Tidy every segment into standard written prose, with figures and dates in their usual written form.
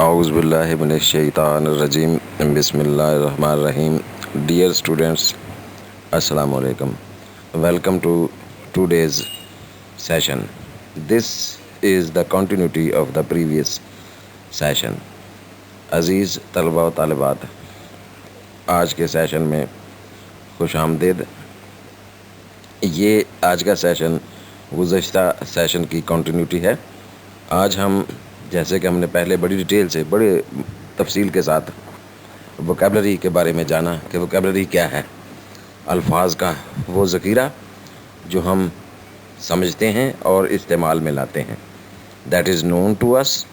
اعوذ باللہ من الشیطان الرجیم بسم اللہ الرحمن الرحیم. Dear students, Assalamu alaikum. Welcome to today's session. This is the continuity of the previous session. عزیز طلبہ و طالبات، آج کے سیشن میں خوش آمدید. یہ آج کا سیشن گزشتہ سیشن کی کنٹینیوٹی ہے. آج ہم جیسے کہ ہم نے پہلے بڑی ڈیٹیل سے بڑے تفصیل کے ساتھ ووکیبلری کے بارے میں جانا کہ ووکیبلری کیا ہے، الفاظ کا وہ ذخیرہ جو ہم سمجھتے ہیں اور استعمال میں لاتے ہیں. That is known to us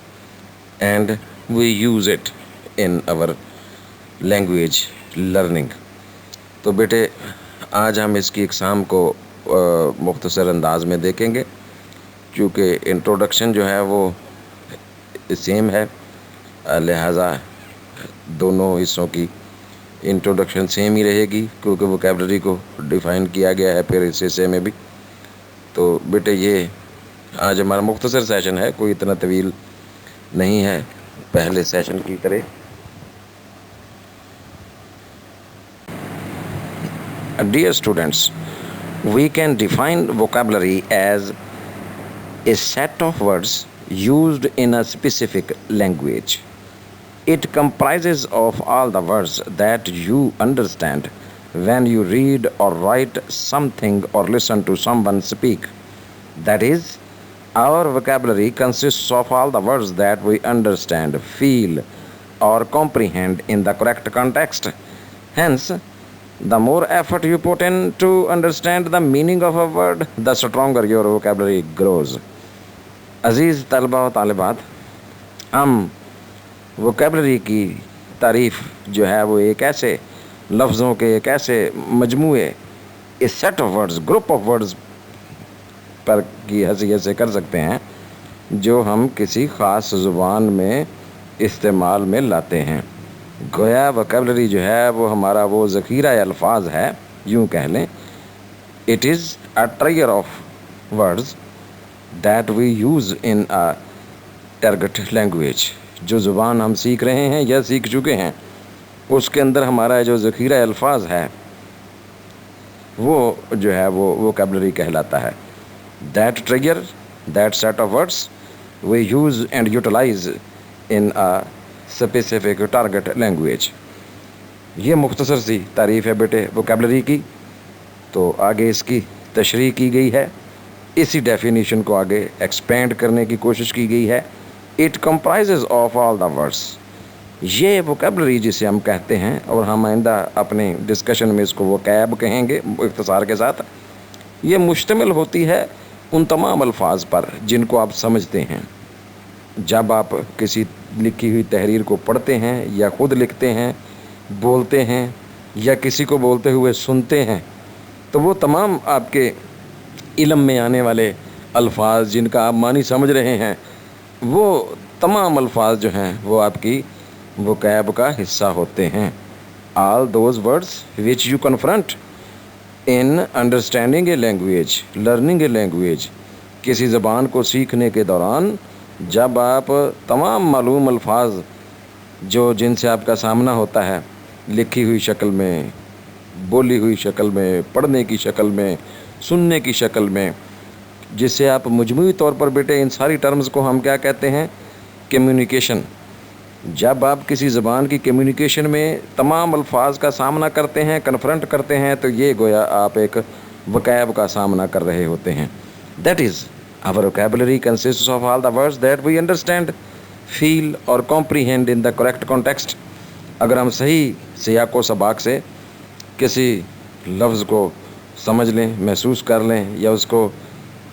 and we use it in our language learning. تو بیٹے آج ہم اس کی اقسام کو مختصر انداز میں دیکھیں گے، چونکہ انٹروڈکشن جو ہے وہ سیم ہے، لہٰذا دونوں حصوں کی انٹروڈکشن سیم ہی رہے گی، کیونکہ ووکیبلری کو ڈیفائن کیا گیا ہے پھر اس حصے میں بھی. تو بیٹے یہ آج ہمارا مختصر سیشن ہے، کوئی اتنا طویل نہیں ہے پہلے سیشن کی طرح. Dear students, we can define vocabulary as a set of words used in a specific language. It comprises of all the words that you understand when you read or write something or listen to someone speak. That is, our vocabulary consists of all the words that we understand, feel, or comprehend in the correct context. Hence, the more effort you put in to understand the meaning of a word, the stronger your vocabulary grows. عزیز طلبہ و طالبات، ہم vocabulary کی تعریف جو ہے وہ ایک ایسے لفظوں کے ایک ایسے مجموعے، اس set of words, group of words پر کی حیثیت سے کر سکتے ہیں جو ہم کسی خاص زبان میں استعمال میں لاتے ہیں. گویا ووکیبلری جو ہے وہ ہمارا وہ ذخیرہ الفاظ ہے، یوں کہہ لیں. It is a treasure of words that we use in a target language. جو زبان ہم سیکھ رہے ہیں یا سیکھ چکے ہیں، اس کے اندر ہمارا جو ذخیرہ الفاظ ہے وہ جو ہے وہ ووکیبلری کہلاتا ہے. That treasure, that set of words we use and utilize in a specific target language. یہ مختصر سی تعریف ہے بیٹے ووکیبلری کی. تو آگے اس کی تشریح کی گئی ہے، اسی ڈیفینیشن کو آگے ایکسپینڈ کرنے کی کوشش کی گئی ہے. It کمپرائزز of all the words. یہ ووکیبلری جسے ہم کہتے ہیں، اور ہم آئندہ اپنے ڈسکشن میں اس کو ووکیب کہیں گے اختصار کے ساتھ، یہ مشتمل ہوتی ہے ان تمام الفاظ پر جن کو آپ سمجھتے ہیں. جب آپ کسی لکھی ہوئی تحریر کو پڑھتے ہیں یا خود لکھتے ہیں، بولتے ہیں یا کسی کو بولتے ہوئے سنتے ہیں، تو وہ تمام آپ کے علم میں آنے والے الفاظ جن کا آپ معنی سمجھ رہے ہیں، وہ تمام الفاظ جو ہیں وہ آپ کی ووکیب کا حصہ ہوتے ہیں. All those words which you confront in understanding a language, learning a language. کسی زبان کو سیکھنے کے دوران جب آپ تمام معلوم الفاظ جن سے آپ کا سامنا ہوتا ہے، لکھی ہوئی شکل میں، بولی ہوئی شکل میں، پڑھنے کی شکل میں، سننے کی شکل میں، جس سے آپ مجموعی طور پر بیٹے ان ساری ٹرمز کو ہم کیا کہتے ہیں؟ کمیونیکیشن. جب آپ کسی زبان کی کمیونیکیشن میں تمام الفاظ کا سامنا کرتے ہیں، کنفرنٹ کرتے ہیں، تو یہ گویا آپ ایک ووکیب کا سامنا کر رہے ہوتے ہیں. That is our vocabulary consists of all the words that we understand, feel or comprehend in the correct context. اگر ہم صحیح سیاق و سباق سے کسی لفظ کو سمجھ لیں، محسوس کر لیں یا اس کو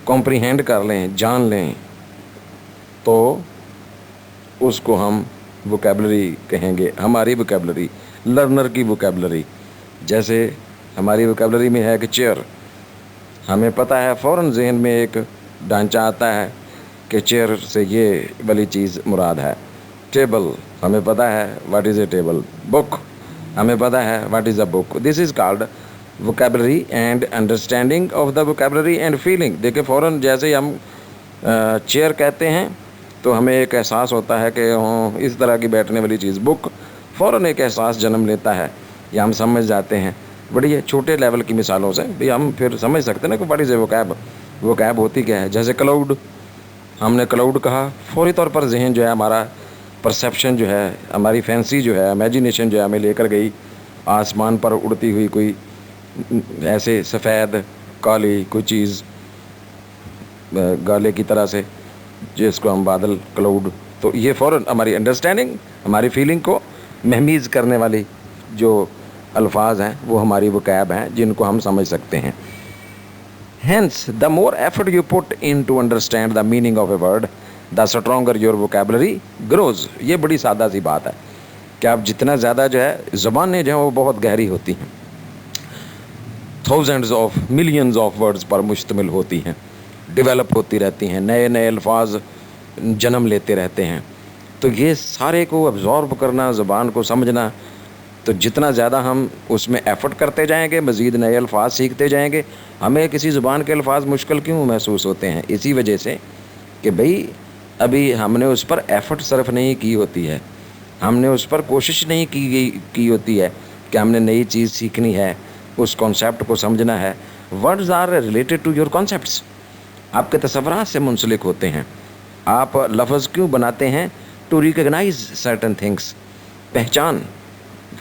کمپریہینڈ کر لیں، جان لیں، تو اس کو ہم ووکیبلری کہیں گے. ہماری ووکیبلری، لرنر کی ووکیبلری، جیسے ہماری ووکیبلری میں ہے کہ چیئر، ہمیں پتہ ہے فوراً ذہن میں ایک ڈھانچہ آتا ہے کہ چیئر سے یہ والی چیز مراد ہے. ٹیبل، ہمیں پتہ ہے واٹ از اے ٹیبل. بک، ہمیں پتہ ہے what is a book. This is called vocabulary and understanding of the vocabulary and feeling. دیکھیں فوراً جیسے ہی ہم چیئر کہتے ہیں تو ہمیں ایک احساس ہوتا ہے کہ اس طرح کی بیٹھنے والی چیز، بک فوراً ایک احساس جنم لیتا ہے یا ہم سمجھ جاتے ہیں. بڑی چھوٹے لیول کی مثالوں سے بھی ہم پھر سمجھ سکتے ہیں نا کہ واٹ از اے وکیب. وکیب ہوتی کیا ہے؟ جیسے کلاؤڈ، ہم نے کلاؤڈ کہا، فوری طور پر ذہن جو ہے ہمارا، پرسیپشن جو ہے ہماری، فینسی جو ہے، امیجینیشن جو ہے ہمیں لے کر گئی آسمان پر اڑتی ہوئی کوئی ایسے سفید کالی کوئی چیز گالے کی طرح سے، جس کو ہم بادل، کلاؤڈ. تو یہ فوراً ہماری انڈرسٹینڈنگ، ہماری فیلنگ کو مہمیز کرنے والی جو الفاظ ہیں وہ ہماری وکیب ہیں جن کو ہم سمجھ سکتے ہیں. Hence, the more effort you put in to understand the meaning of a word, the stronger your vocabulary grows. یہ بڑی سادہ سی بات ہے کہ آپ جتنا زیادہ جو ہے زبانیں جو ہیں وہ بہت گہری ہوتی ہیں، thousands of millions of words پر مشتمل ہوتی ہیں، ڈیولپ ہوتی رہتی ہیں، نئے نئے الفاظ جنم لیتے رہتے ہیں. تو یہ سارے کو ابزارب کرنا، زبان کو سمجھنا، تو جتنا زیادہ ہم اس میں ایفرٹ کرتے جائیں گے، مزید نئے الفاظ سیکھتے جائیں گے. ہمیں کسی زبان کے الفاظ مشکل کیوں محسوس ہوتے ہیں؟ اسی وجہ سے کہ بھئی ابھی ہم نے اس پر ایفرٹ صرف نہیں کی ہوتی ہے، ہم نے اس پر کوشش نہیں کی ہوتی ہے کہ ہم نے نئی چیز سیکھنی ہے، اس کانسیپٹ کو سمجھنا ہے. Words are related to your concepts, آپ کے تصورات سے منسلک ہوتے ہیں. آپ لفظ کیوں بناتے ہیں؟ ٹو ریکگنائز سرٹن تھنگس، پہچان.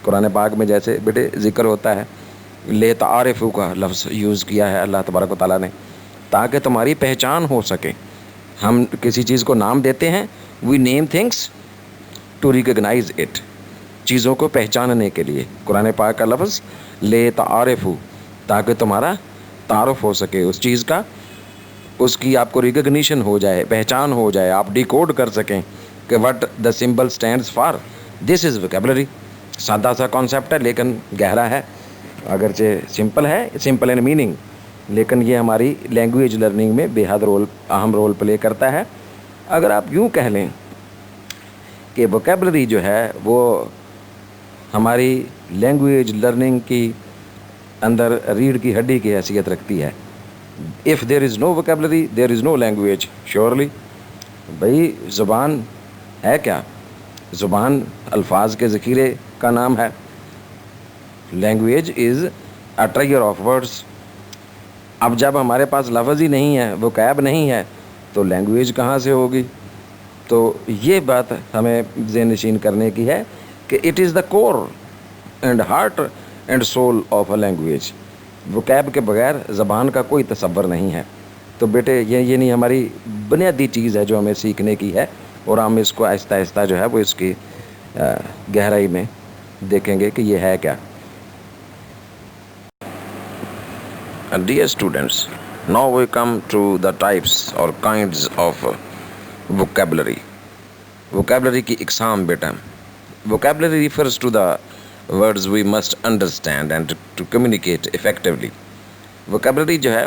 قرآن پاک میں جیسے بیٹے ذکر ہوتا ہے، لے تعارفو کا لفظ یوز کیا ہے اللہ تبارک و تعالیٰ نے، تاکہ تمہاری پہچان ہو سکے. ہم کسی چیز کو نام دیتے ہیں، وی نیم تھنگس ٹو ریکگنائز اٹ، چیزوں کو پہچاننے کے لیے. قرآن پاک کا لفظ لے تعارفو، تاکہ تمہارا تعارف ہو سکے اس چیز کا، اس کی آپ کو ریکگنیشن ہو جائے، پہچان ہو جائے، آپ ڈیکوڈ کر سکیں کہ what the symbol stands for. This is vocabulary. سادہ سا کانسیپٹ ہے لیکن گہرا ہے، اگرچہ سمپل ہے، سمپل ان میننگ، لیکن یہ ہماری لینگویج لرننگ میں بے حد اہم رول پلے کرتا ہے. اگر آپ یوں کہہ لیں کہ ووکیبلری جو ہے وہ ہماری لینگویج لرننگ کی اندر ریڑھ کی ہڈی کی حیثیت رکھتی ہے. If there is no vocabulary there is no language. Surely بھائی زبان ہے کیا؟ زبان الفاظ کے ذخیرے کا نام ہے. Language is a treasure of words. اب جب ہمارے پاس لفظ ہی نہیں ہے، ووکیب نہیں ہے، تو لینگویج کہاں سے ہوگی؟ تو یہ بات ہمیں ذہن نشین کرنے کی ہے کہ it is the core and heart and soul of a language. Vocab کے بغیر زبان کا کوئی تصور نہیں ہے. تو بیٹے یہ نہیں ہماری بنیادی چیز ہے جو ہمیں سیکھنے کی ہے، اور ہم اس کو آہستہ آہستہ جو ہے وہ اس کی گہرائی میں دیکھیں گے کہ یہ ہے کیا. Dear students, now we come to the types or kinds of vocabulary. Vocabulary کی اقسام بیٹا. Vocabulary refers to the words we must understand and to communicate effectively. Vocabulary جو ہے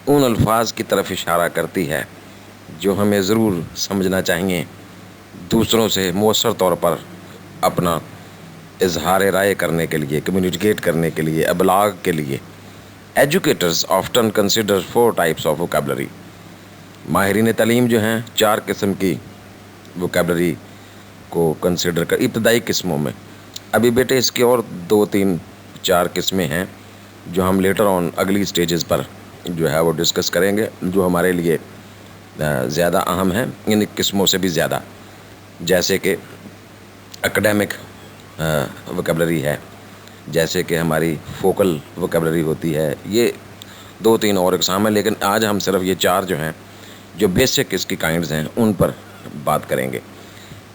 ان الفاظ کی طرف اشارہ کرتی ہے جو ہمیں ضرور سمجھنا چاہیے، دوسروں سے مؤثر طور پر اپنا اظہار رائے کرنے کے لیے، کمیونیکیٹ کرنے کے لیے، ابلاغ کے لیے. Educators often consider 4 types of vocabulary. ماہرین تعلیم جو ہیں 4 قسم کی vocabulary کو کنسیڈر کر ابتدائی قسموں میں. ابھی بیٹے اس کی اور 2 3 4 قسمیں ہیں جو ہم لیٹر آن اگلی سٹیجز پر جو ہے وہ ڈسکس کریں گے، جو ہمارے لیے زیادہ اہم ہیں ان قسموں سے بھی زیادہ. جیسے کہ اکیڈیمک vocabulary ہے، جیسے کہ ہماری فوکل ووکیبلری ہوتی ہے. یہ 2 3 اور اقسام ہیں، لیکن آج ہم صرف یہ 4 جو ہیں جو بیسک اس کی کائنڈز ہیں ان پر بات کریں گے،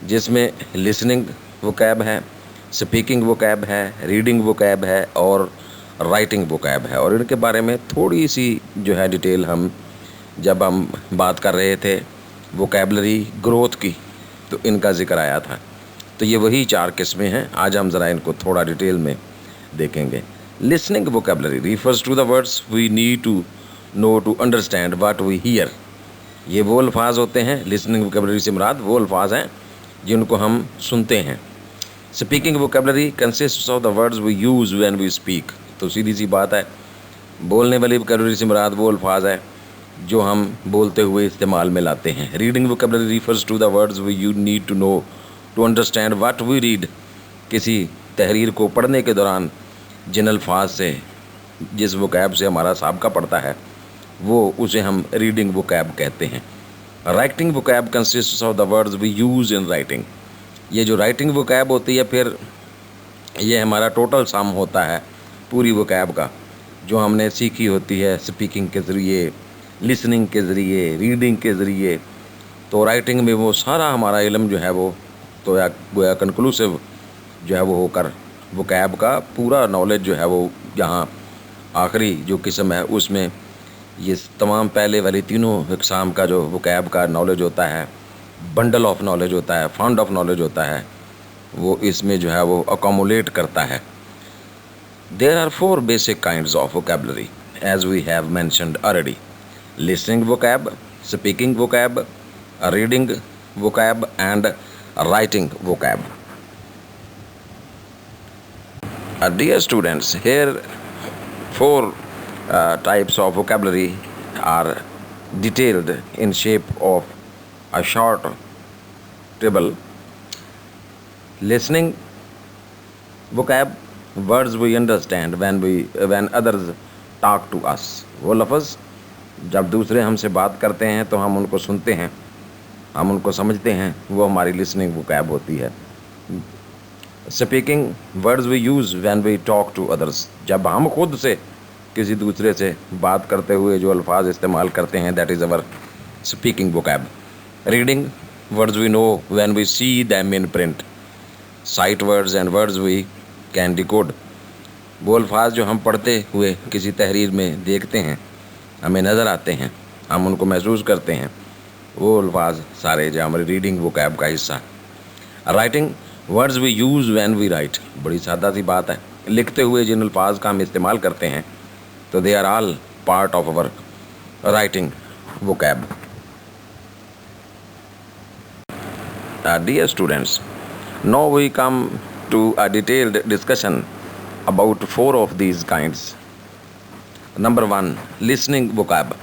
جس میں لسننگ ووکیب ہے، سپیکنگ ووکیب ہے، ریڈنگ ووکیب ہے اور رائٹنگ ووکیب ہے. اور ان کے بارے میں تھوڑی سی جو ہے ڈیٹیل جب ہم بات کر رہے تھے ووکیبلری گروتھ کی تو ان کا ذکر آیا تھا. تو یہ وہی 4 قسمیں ہیں، آج ہم ذرا ان کو تھوڑا ڈیٹیل میں دیکھیں گے. Listening vocabulary refers to the words we need to know to understand what we hear. یہ وہ الفاظ ہوتے ہیں، لسننگ ووکیبلری سے مراد وہ الفاظ ہیں جن کو ہم سنتے ہیں. Speaking vocabulary consists of the words we use when we speak. تو سیدھی سی بات ہے، بولنے والی ووکیبلری سے مراد وہ الفاظ ہیں جو ہم بولتے ہوئے استعمال میں لاتے ہیں. Reading vocabulary refers to the words we you need to know to understand what we read. کسی تحریر کو پڑھنے کے دوران جن الفاظ سے جس وکیب سے ہمارا سابقہ پڑتا ہے وہ اسے ہم ریڈنگ وکیب کہتے ہیں. Writing vocab consists of the words we use in writing. یہ جو رائٹنگ وکیب ہوتی ہے پھر یہ ہمارا ٹوٹل سم ہوتا ہے پوری وکیب کا جو ہم نے سیکھی ہوتی ہے اسپیکنگ کے ذریعے, لسننگ کے ذریعے, ریڈنگ کے ذریعے. تو رائٹنگ میں وہ سارا ہمارا علم جو ہے وہ تو گویا کنکلوسیو جو ہے وہ ہو کر وکیب کا پورا نالج جو ہے وہ یہاں آخری جو قسم ہے اس میں یہ تمام پہلے والی تینوں اقسام کا جو وکیب کا نالج ہوتا ہے, بنڈل آف نالج ہوتا ہے, فنڈ آف نالج ہوتا ہے, وہ اس میں جو ہے وہ اکومولیٹ کرتا ہے. There are 4 basic kinds of vocabulary as we have mentioned already: listening vocab, speaking vocab, reading vocab and writing vocab. Dear students, here 4 types of vocabulary are detailed in shape of a short table. Listening vocab, words we understand when others talk to us. وہ لفظ جب دوسرے ہم سے بات کرتے ہیں تو ہم ان کو سنتے ہیں, ہم ان کو سمجھتے ہیں, وہ ہماری لسننگ وکیب ہوتی ہے. Speaking, words we use when we talk to others. جب ہم خود سے کسی دوسرے سے بات کرتے ہوئے جو الفاظ استعمال کرتے ہیں, that is our speaking vocab. Reading, words we know when we see them in print. Sight words and words we can decode. وہ الفاظ جو ہم پڑھتے ہوئے کسی تحریر میں دیکھتے ہیں, ہمیں نظر آتے ہیں, ہم ان کو محسوس کرتے ہیں, وہ الفاظ سارے جو ہماری ریڈنگ وکیب کا حصہ. Writing, words we use when we write. بڑی سادہ سی بات ہے, لکھتے ہوئے جن الفاظ کا ہم استعمال کرتے ہیں تو they are all part of our writing vocab. Dear students, now we come to a detailed discussion about 4 of these kinds. Number 1, listening vocab.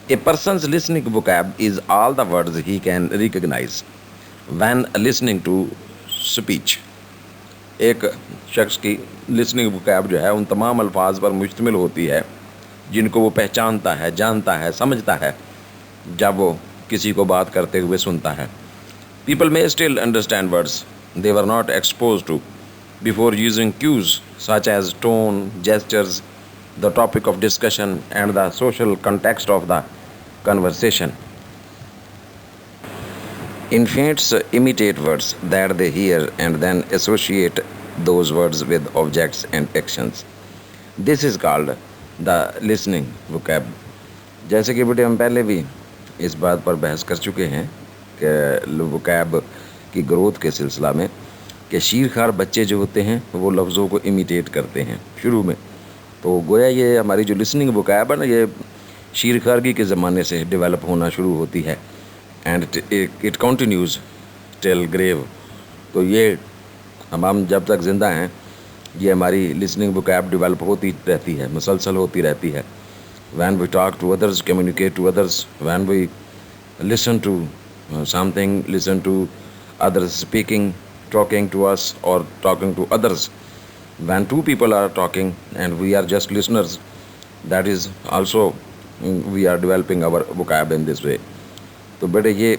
A person's listening vocab is all the words he can recognize when listening to speech. ایک شخص کی listening وکیب جو ہے ان تمام الفاظ پر مشتمل ہوتی ہے جن کو وہ پہچانتا ہے, جانتا ہے, سمجھتا ہے جب وہ کسی کو بات کرتے ہوئے سنتا ہے. People may still understand words they were not exposed to before using cues such as tone, gestures, the topic of discussion, and the social context of the conversation. Infants imitate words that they hear and then associate those words with objects and actions. This is called the listening vocab. جیسے کہ بیٹے ہم پہلے بھی اس بات پر بحث کر چکے ہیں کہ وکیب کی گروتھ کے سلسلہ میں کہ شیرخوار بچے جو ہوتے ہیں وہ لفظوں کو امیٹیٹ کرتے ہیں شروع میں. تو گویا یہ ہماری جو لسننگ وکیب ہے نا یہ شیرخوارگی کے زمانے سے ڈیولپ ہونا شروع ہوتی ہے اینڈ اٹ کنٹینیوز ٹل گریو. تو یہ ہم جب تک زندہ ہیں یہ ہماری لسننگ وکیب ڈیولپ ہوتی رہتی ہے, مسلسل ہوتی رہتی ہے. when we talk to others, communicate to others, when we listen to something, listen to others speaking, talking to us or talking to others, when 2 people are talking and we are just listeners, that is also we are developing our vocab in this way. تو بیٹے یہ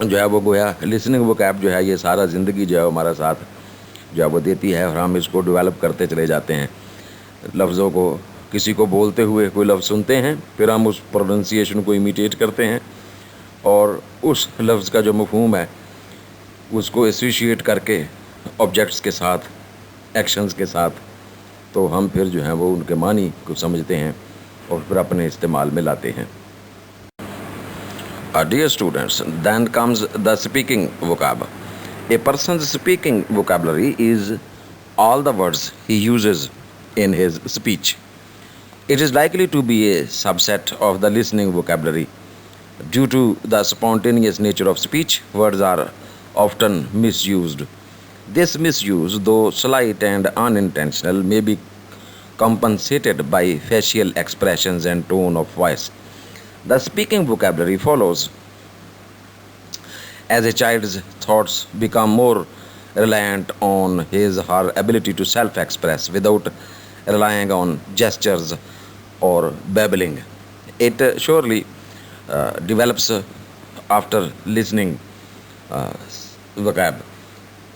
جو ہے وہ گویا listening وکیب جو ہے یہ سارا زندگی جو ہے ہمارا ساتھ جو ہے وہ دیتی ہے اور ہم اس کو ڈیولپ کرتے چلے جاتے ہیں. لفظوں کو کسی کو بولتے ہوئے کوئی لفظ سنتے ہیں, پھر ہم اس پروننسیشن کو امیٹیٹ کرتے ہیں اور اس لفظ کا جو مفہوم ہے اس کو ایسوشیٹ کر کے آبجیکٹس کے ساتھ, ایکشنز کے ساتھ, تو ہم پھر جو ہیں وہ ان کے معنی کو سمجھتے ہیں اور پھر اپنے استعمال میں لاتے ہیں. Dear students, then comes the speaking vocab. A person's speaking vocabulary is all the words he uses in his speech. It is likely to be a subset of the listening vocabulary. Due to the spontaneous nature of speech, words are often misused. This misuse, though slight and unintentional, may be compensated by facial expressions and tone of voice. The speaking vocabulary follows as a child's thoughts become more reliant on his or her ability to self-express without relying on gestures or babbling. It surely develops after listening vocab.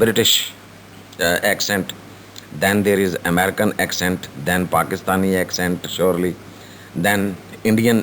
British accent, then there is American accent, then Pakistani accent surely, then Indian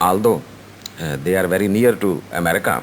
although they are very near to America,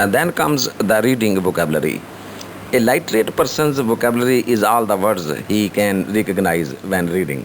And then comes the reading vocabulary. A literate person's vocabulary is all the words he can recognize when reading.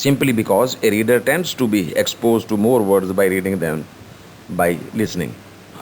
simply because a reader tends to be exposed to more words by reading than by listening.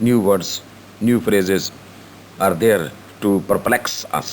new words, new phrases are there to perplex us.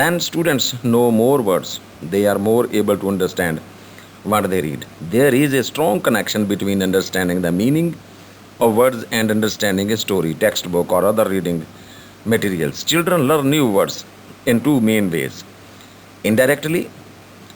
When students know more words, they are more able to understand what they read. There is a strong connection between understanding the meaning of words and understanding a story, textbook or other reading materials. Children learn new words in two main ways, indirectly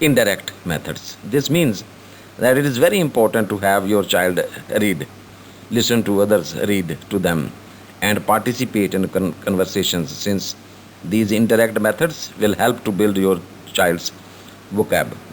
indirect methods. This means that it is very important to have your child read, listen to others read to them, and participate in conversations, since these indirect methods will help to build your child's vocab.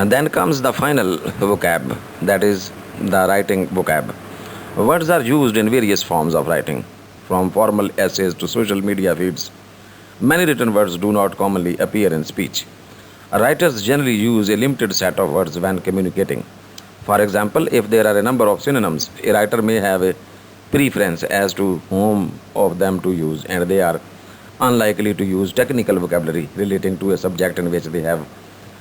And then comes the final vocab, that is the writing vocab. Words are used in various forms of writing, from formal essays to social media feeds. Many written words do not commonly appear in speech. Writers generally use a limited set of words when communicating. For example, if there are a number of synonyms, a writer may have a preference as to whom of them to use, and they are unlikely to use technical vocabulary relating to a subject in which they have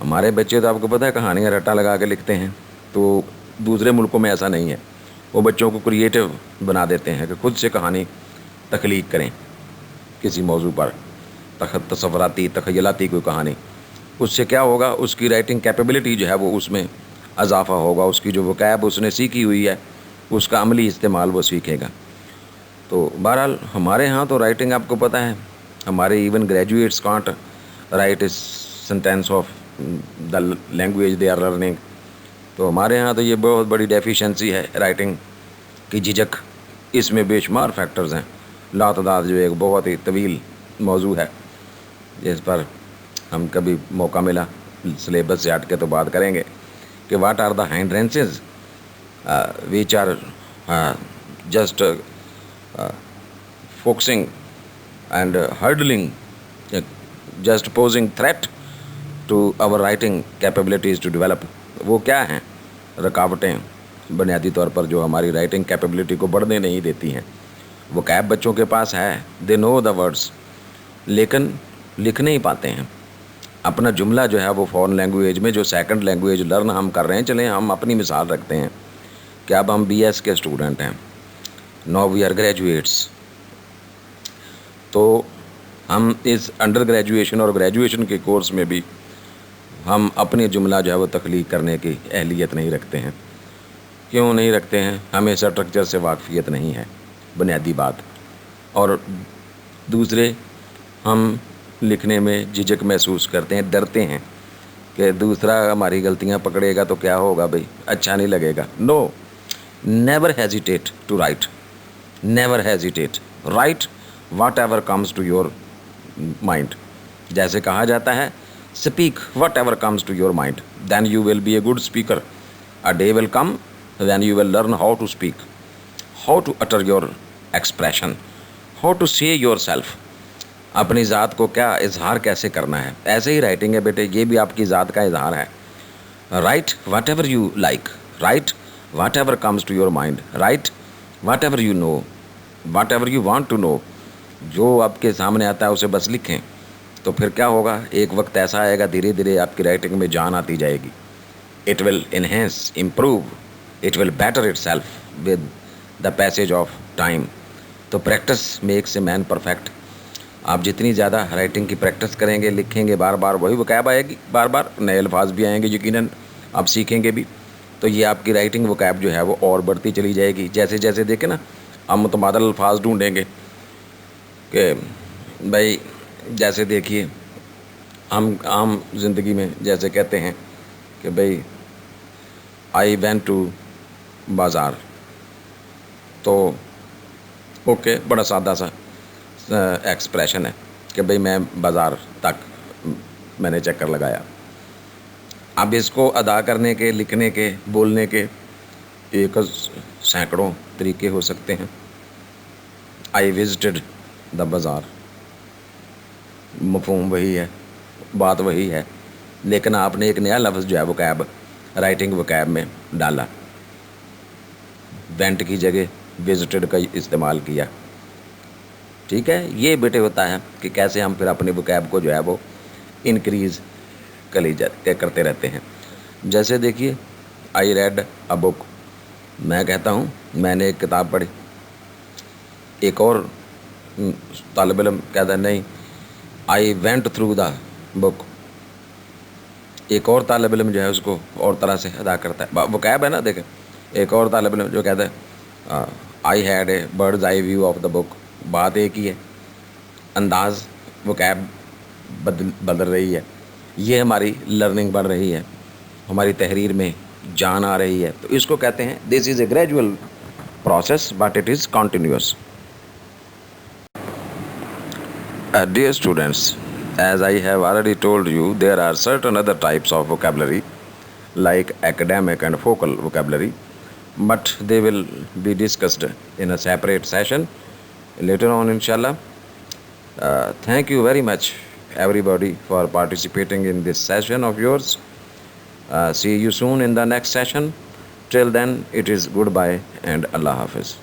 ہمارے بچے تو آپ کو پتہ ہے کہانیاں رٹا لگا کے لکھتے ہیں، تو دوسرے ملکوں میں ایسا نہیں ہے. وہ بچوں کو کریٹو بنا دیتے ہیں کہ خود سے کہانی تخلیق کریں کسی موضوع پر، تصوراتی تخیلاتی کوئی کہانی. اس سے کیا ہوگا، اس کی رائٹنگ کیپیبلٹی جو ہے وہ اس میں اضافہ ہوگا، اس کی جو وکیب اس نے سیکھی ہوئی ہے اس کا عملی استعمال وہ سیکھے گا. تو بہرحال ہمارے ہاں تو رائٹنگ آپ کو پتہ ہے، ہمارے ایون گریجویٹس کانٹ رائٹ اس sentence of the language they are learning. تو ہمارے ہاں تو یہ بہت بڑی ڈیفیشنسی ہے رائٹنگ کی، جھجک. اس میں بے شمار فیکٹرز ہیں، لاتعداد، جو ایک بہت ہی طویل موضوع ہے جس پر ہم کبھی موقع ملا سلیبس سے ہٹ کے تو بات کریں گے کہ what are the hindrances which are just focusing and hurdling just posing threat to our writing capabilities to develop. وہ کیا ہیں رکاوٹیں بنیادی طور پر جو ہماری رائٹنگ کیپیبلٹی کو بڑھنے نہیں دیتی ہیں؟ وہ کیپ بچوں کے پاس ہے، دے نو دا ورڈس، لیکن لکھ نہیں پاتے ہیں. اپنا جملہ جو ہے وہ فورن لینگویج میں، جو سیکنڈ لینگویج لرن ہم کر رہے ہیں. چلیں ہم اپنی مثال رکھتے ہیں کہ اب ہم بی ایس کے اسٹوڈنٹ ہیں، نو وی آر گریجویٹس. تو ہم اس انڈر گریجویشن اور گریجویشن کے کورس میں بھی ہم اپنے جملہ جو ہے وہ تخلیق کرنے کی اہلیت نہیں رکھتے ہیں. کیوں نہیں رکھتے ہیں؟ ہمیں اسٹرکچر سے واقفیت نہیں ہے، بنیادی بات. اور دوسرے، ہم لکھنے میں جھجک محسوس کرتے ہیں، ڈرتے ہیں کہ دوسرا ہماری غلطیاں پکڑے گا تو کیا ہوگا بھائی، اچھا نہیں لگے گا. No, never hesitate to write, never hesitate, write whatever comes to your mind. جیسے کہا جاتا ہے speak whatever comes to your mind, then you will be a good speaker. A day will come when you will learn how to speak, how to utter your expression, how to say yourself. اپنی ذات کو کیا اظہار کیسے کرنا ہے. ایسے ہی writing ہے بیٹے، یہ بھی آپ کی ذات کا اظہار ہے. Write whatever you like, write whatever comes to your mind, write whatever you know, whatever you want to know. جو آپ کے سامنے آتا ہے اسے بس لکھیں. تو پھر کیا ہوگا، ایک وقت ایسا آئے گا دھیرے دھیرے آپ کی رائٹنگ میں جان آتی جائے گی. It will enhance, improve, it will better itself with the passage of time. تو practice makes a man perfect. آپ جتنی زیادہ رائٹنگ کی پریکٹس کریں گے، لکھیں گے بار بار، وہی وکیب آئے گی، بار بار نئے الفاظ بھی آئیں گے، یقیناً آپ سیکھیں گے بھی. تو یہ آپ کی رائٹنگ وکیب جو ہے وہ اور بڑھتی چلی جائے گی. جیسے جیسے دیکھیں نا، ہم متبادل الفاظ ڈھونڈیں گے کہ بھائی، جیسے دیکھیے ہم عام زندگی میں جیسے کہتے ہیں کہ بھائی آئی وینٹ ٹو بازار، تو اوکے، بڑا سادہ سا ایکسپریشن ہے کہ بھئی میں بازار تک میں نے چکر لگایا. اب اس کو ادا کرنے کے، لکھنے کے، بولنے کے ایک سینکڑوں طریقے ہو سکتے ہیں. آئی وزٹڈ دا بازار، مفہوم وہی ہے، بات وہی ہے، لیکن آپ نے ایک نیا لفظ جو ہے وکیب، رائٹنگ وکیب میں ڈالا. وینٹ کی جگہ وزٹڈ کا استعمال کیا. ٹھیک ہے، یہ بیٹے ہوتا ہے کہ کیسے ہم پھر اپنے وکیب کو جو ہے وہ انکریز کرتے رہتے ہیں. جیسے دیکھیے، آئی ریڈ اے بک، میں کہتا ہوں میں نے ایک کتاب پڑھی. ایک اور طالب علم کہتا ہے نہیں، آئی وینٹ تھرو دا بک. ایک اور طالب علم جو ہے اس کو اور طرح سے ادا کرتا ہے. وکیب ہے نا، دیکھیں، ایک اور طالب علم جو کہتا ہے I had a bird's eye view of the book. بات ایک ہی ہے، انداز وکیب بدل رہی ہے. یہ ہماری لرننگ بڑھ رہی ہے، ہماری تحریر میں جان آ رہی ہے. تو اس کو کہتے ہیں this is a gradual process but it is continuous. Dear students, as I have already told you, there are certain other types of vocabulary like academic and focal vocabulary, but they will be discussed in a separate session later on, inshallah. Thank you very much everybody for participating in this session of yours. See you soon in the next session. Till then, it is goodbye and Allah Hafiz.